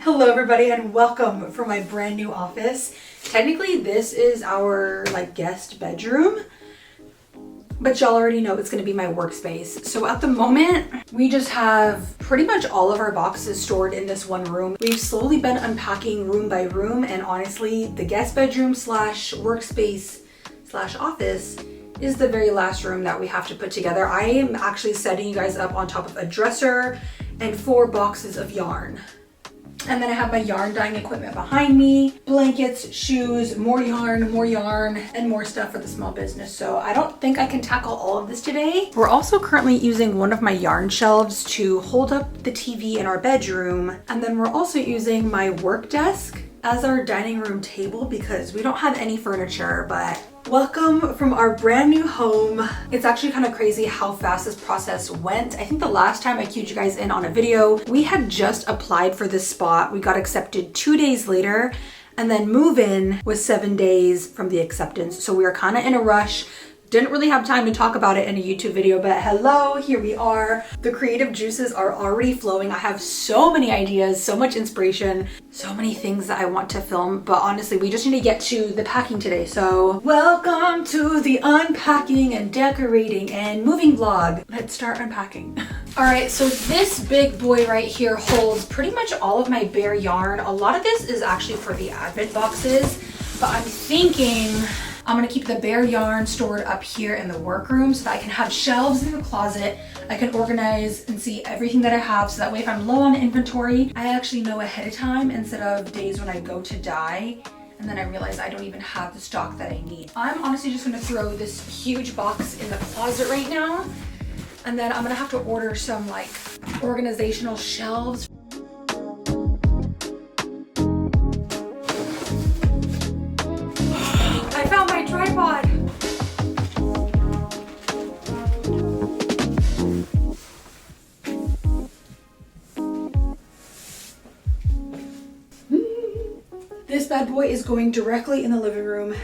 Hello everybody and welcome for my brand new office. Technically this is our guest bedroom, but y'all already know it's gonna be my workspace. So at the moment, we just have pretty much all of our boxes stored in this one room. We've slowly been unpacking room by room, and honestly, the guest bedroom slash workspace slash office is the very last room that we have to put together. I am actually setting you guys up on top of a dresser and 4 boxes of yarn. And then I have my yarn dyeing equipment behind me, blankets, shoes, more yarn, and more stuff for the small business. So I don't think I can tackle all of this today. We're also currently using one of my yarn shelves to hold up the TV in our bedroom. And then we're also using my work desk as our dining room table because we don't have any furniture, but welcome from our brand new home. It's actually kind of crazy how fast this process went. I think the last time I cued you guys in on a video, we had just applied for this spot. We got accepted 2 days later, and then move-in was 7 days from the acceptance. So we were kind of in a rush. Didn't really have time to talk about it in a YouTube video, but hello, here we are. The creative juices are already flowing. I have so many ideas, so much inspiration, so many things that I want to film, but honestly, we just need to get to the packing today. So welcome to the unpacking and decorating and moving vlog. Let's start unpacking. All right, so this big boy right here holds pretty much all of my bare yarn. A lot of this is actually for the advent boxes, but I'm thinking I'm gonna keep the bare yarn stored up here in the workroom so that I can have shelves in the closet. I can organize and see everything that I have, so that way if I'm low on inventory, I actually know ahead of time instead of days when I go to dye and then I realize I don't even have the stock that I need. I'm honestly just gonna throw this huge box in the closet right now, and then I'm gonna have to order some organizational shelves. I found my tripod. This bad boy is going directly in the living room.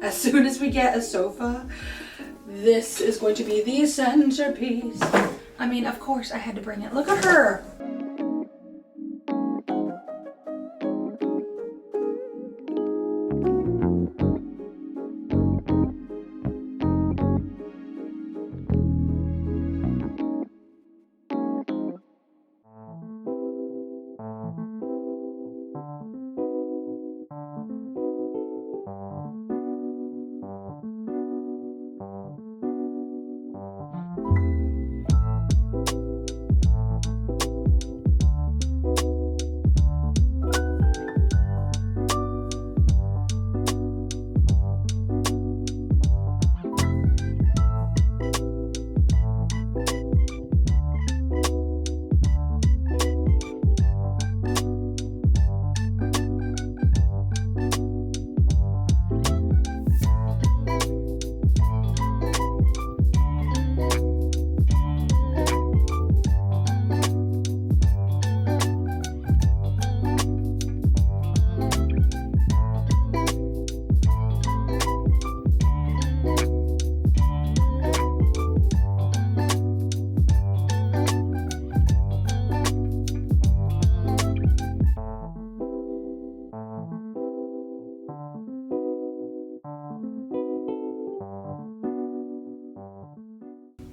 As soon as we get a sofa, this is going to be the centerpiece. I mean, of course I had to bring it. Look at her.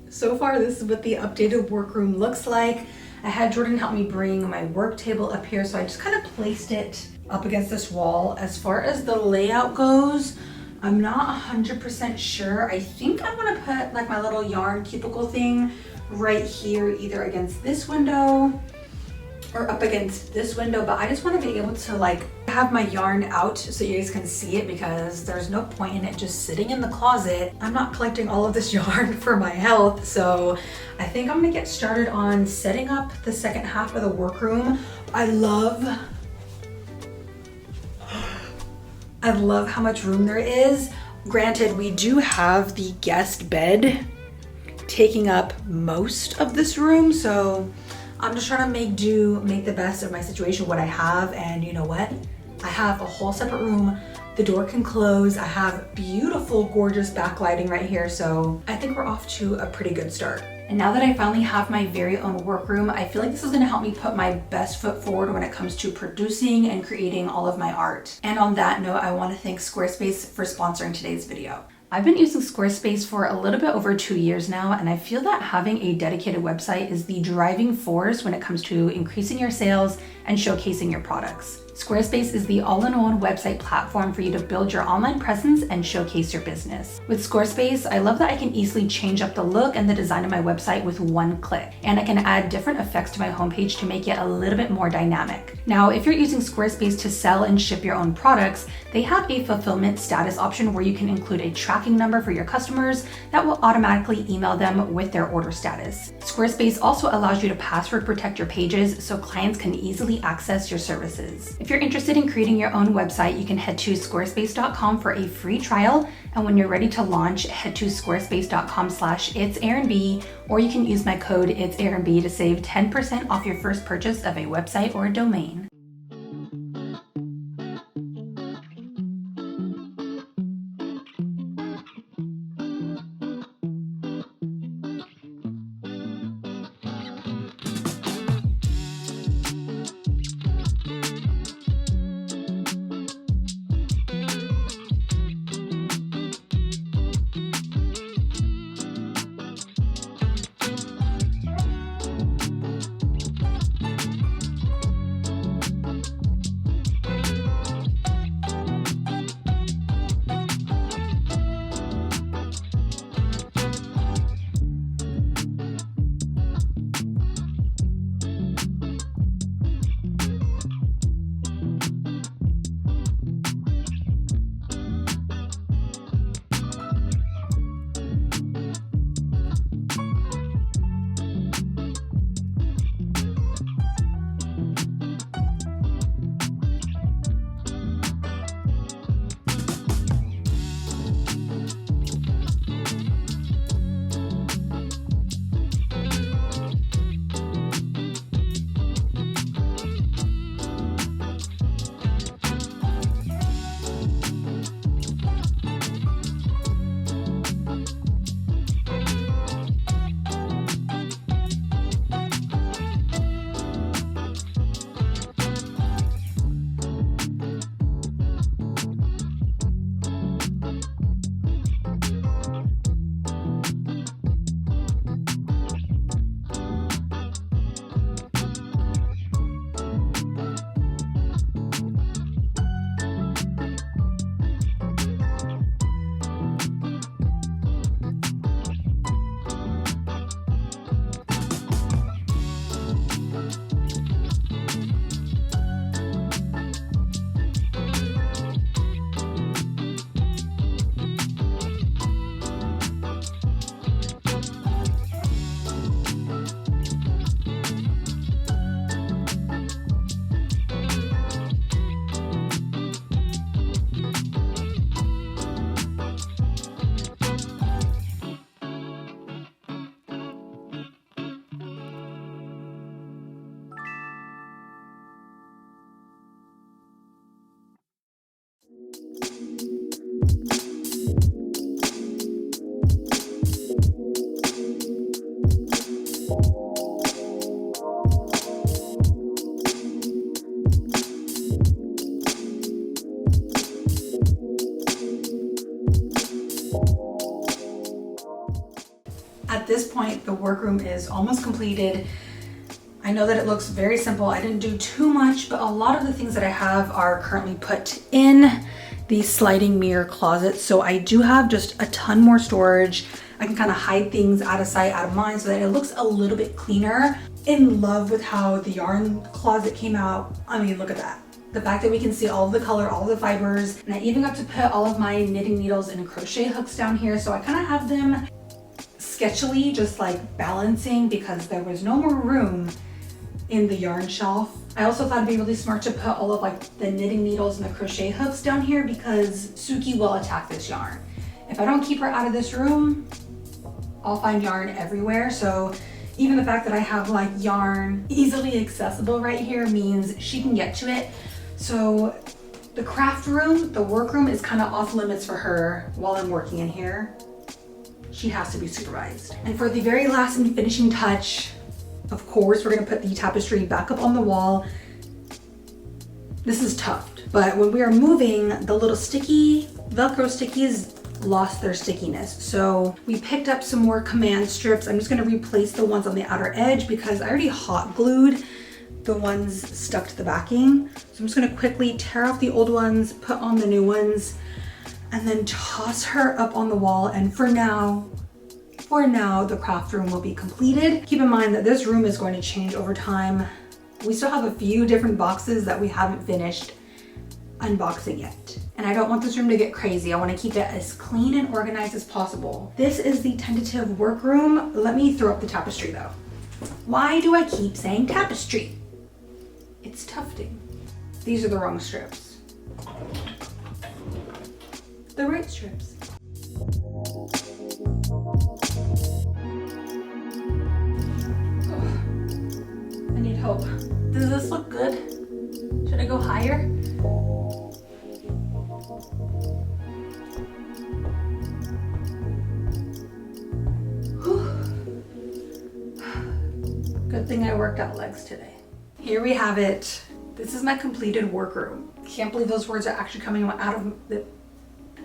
So far, this is what the updated workroom looks like. I had Jordan help me bring my work table up here, so I just kind of placed it up against this wall. As far as the layout goes, I'm not 100% sure. I think I'm gonna put my little yarn cubicle thing right here, either against this window or up against this window, but I just want to be able to have my yarn out so you guys can see it, because there's no point in it just sitting in the closet. I'm not collecting all of this yarn for my health, so I think I'm gonna get started on setting up the second half of the workroom. I love how much room there is. Granted, we do have the guest bed taking up most of this room, so I'm just trying to make the best of my situation, what I have. And you know what? I have a whole separate room. The door can close. I have beautiful, gorgeous backlighting right here. So I think we're off to a pretty good start. And now that I finally have my very own workroom, I feel like this is gonna help me put my best foot forward when it comes to producing and creating all of my art. And on that note, I wanna thank Squarespace for sponsoring today's video. I've been using Squarespace for a little bit over 2 years now, and I feel that having a dedicated website is the driving force when it comes to increasing your sales and showcasing your products. Squarespace is the all-in-one website platform for you to build your online presence and showcase your business. With Squarespace, I love that I can easily change up the look and the design of my website with one click, and I can add different effects to my homepage to make it a little bit more dynamic. Now, if you're using Squarespace to sell and ship your own products, they have a fulfillment status option where you can include a tracking number for your customers that will automatically email them with their order status. Squarespace also allows you to password protect your pages so clients can easily access your services. If you're interested in creating your own website, you can head to squarespace.com for a free trial. And when you're ready to launch, head to squarespace.com/itserinb, or you can use my code itserinb to save 10% off your first purchase of a website or a domain. At this point, the workroom is almost completed. I know that it looks very simple. I didn't do too much, but a lot of the things that I have are currently put in the sliding mirror closet. So I do have just a ton more storage. I can kind of hide things out of sight, out of mind so that it looks a little bit cleaner. In love with how the yarn closet came out. I mean, look at that. The fact that we can see all of the color, all of the fibers, and I even got to put all of my knitting needles and crochet hooks down here. So I kind of have them sketchily just like balancing because there was no more room in the yarn shelf. I also thought it'd be really smart to put all of like the knitting needles and the crochet hooks down here because Suki will attack this yarn. If I don't keep her out of this room, I'll find yarn everywhere. So even the fact that I have like yarn easily accessible right here means she can get to it. So the craft room, the workroom is kind of off limits for her while I'm working in here. she has to be supervised. And for the very last and finishing touch, of course, we're gonna put the tapestry back up on the wall. This is tufted, but when we are moving, the little sticky Velcro stickies lost their stickiness. So we picked up some more command strips. I'm just gonna replace the ones on the outer edge because I already hot glued the ones stuck to the backing. So I'm just gonna quickly tear off the old ones, put on the new ones, and then toss her up on the wall. And for now, the craft room will be completed. Keep in mind that this room is going to change over time. We still have a few different boxes that we haven't finished unboxing yet. And I don't want this room to get crazy. I want to keep it as clean and organized as possible. This is the tentative workroom. Let me throw up the tapestry though. Why do I keep saying tapestry? It's tufting. These are the wrong strips. The right strips. I need help. Does this look good? Should I go higher? Good thing I worked out legs today. Here we have it. This is my completed workroom. Can't believe those words are actually coming out of the,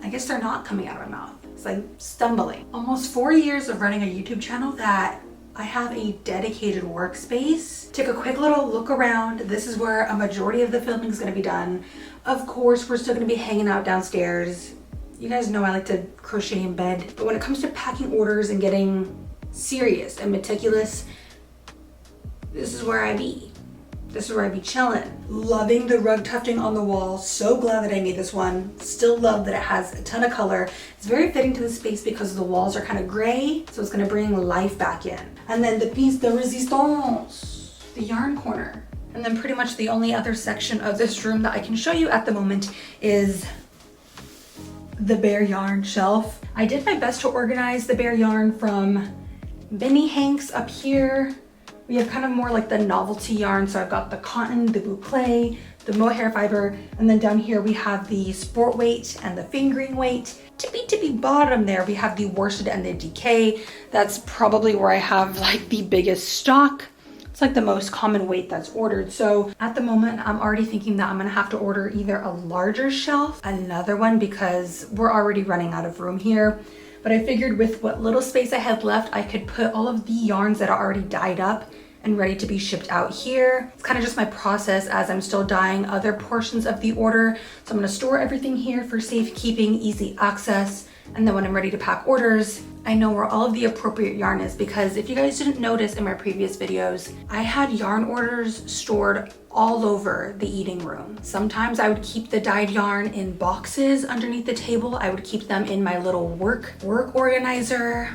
I guess they're not coming out of my mouth. It's like stumbling. Almost 4 years of running a YouTube channel that I have a dedicated workspace. Take a quick little look around. This is where a majority of the filming is gonna be done. Of course, we're still gonna be hanging out downstairs. You guys know I like to crochet in bed, but when it comes to packing orders and getting serious and meticulous, this is where I be. This is where I be chilling. Loving the rug tufting on the wall. So glad that I made this one. Still love that it has a ton of color. It's very fitting to the space because the walls are kind of gray, so it's gonna bring life back in. And then the piece de resistance, the yarn corner. And then pretty much the only other section of this room that I can show you at the moment is the bare yarn shelf. I did my best to organize the bare yarn from mini hanks up here. We have kind of more like the novelty yarn. So I've got the cotton, the boucle, the mohair fiber, and then down here we have the sport weight and the fingering weight. Tippy bottom there, we have the worsted and the DK. That's probably where I have like the biggest stock. It's like the most common weight that's ordered. So at the moment, I'm already thinking that I'm gonna have to order either a larger shelf, another one, because we're already running out of room here. But I figured with what little space I had left, I could put all of the yarns that are already dyed up and ready to be shipped out here. It's kind of just my process as I'm still dyeing other portions of the order. So I'm gonna store everything here for safekeeping, easy access. And then when I'm ready to pack orders, I know where all of the appropriate yarn is, because if you guys didn't notice in my previous videos, I had yarn orders stored all over the eating room. Sometimes I would keep the dyed yarn in boxes underneath the table. I would keep them in my little work organizer.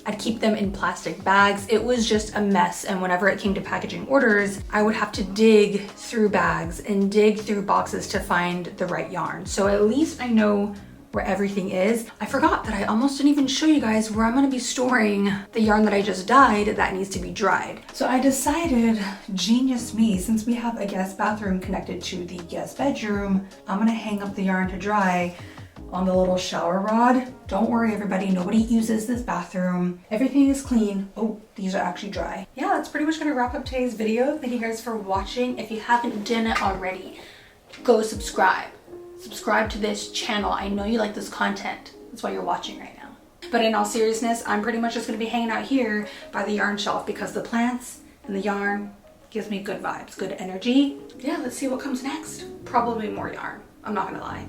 I'd keep them in plastic bags. It was just a mess. And whenever it came to packaging orders, I would have to dig through bags and dig through boxes to find the right yarn. So at least I know where everything is. I forgot that I almost didn't even show you guys where I'm gonna be storing the yarn that I just dyed that needs to be dried. So I decided, genius me, since we have a guest bathroom connected to the guest bedroom, I'm gonna hang up the yarn to dry on the little shower rod. Don't worry everybody, nobody uses this bathroom. Everything is clean. Oh, these are actually dry. Yeah, that's pretty much gonna wrap up today's video. Thank you guys for watching. If you haven't done it already, go subscribe. Subscribe to this channel. I know you like this content. That's why you're watching right now. But in all seriousness, I'm pretty much just gonna be hanging out here by the yarn shelf because the plants and the yarn gives me good vibes, good energy. Yeah, let's see what comes next. Probably more yarn. I'm not gonna lie.